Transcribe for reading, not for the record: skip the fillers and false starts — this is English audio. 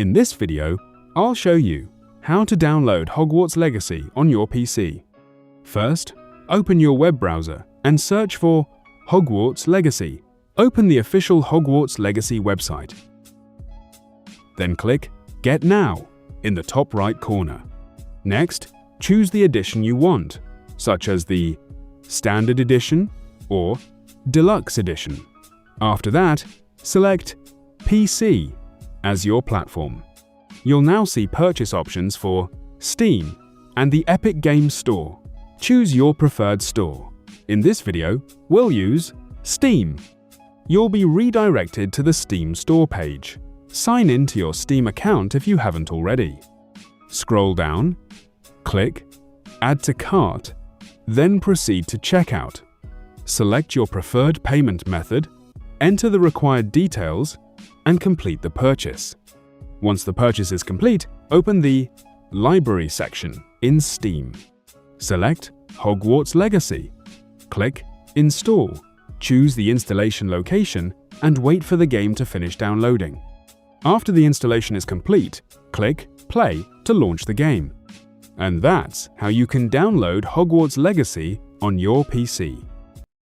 In this video, I'll show you how to download Hogwarts Legacy on your PC. First, open your web browser and search for Hogwarts Legacy. Open the official Hogwarts Legacy website. Then click Get Now in the top right corner. Next, choose the edition you want, such as the Standard Edition or Deluxe Edition. After that, select PC as your platform. You'll now see purchase options for Steam and the Epic Games Store. Choose your preferred store. In this video, we'll use Steam. You'll be redirected to the Steam store page. Sign in to your Steam account if you haven't already. Scroll down, click Add to Cart, then proceed to Checkout. Select your preferred payment method, enter the required details, and complete the purchase. Once the purchase is complete, open the Library section in Steam. Select Hogwarts Legacy. Click Install. Choose the installation location and wait for the game to finish downloading. After the installation is complete, click Play to launch the game. And that's how you can download Hogwarts Legacy on your PC.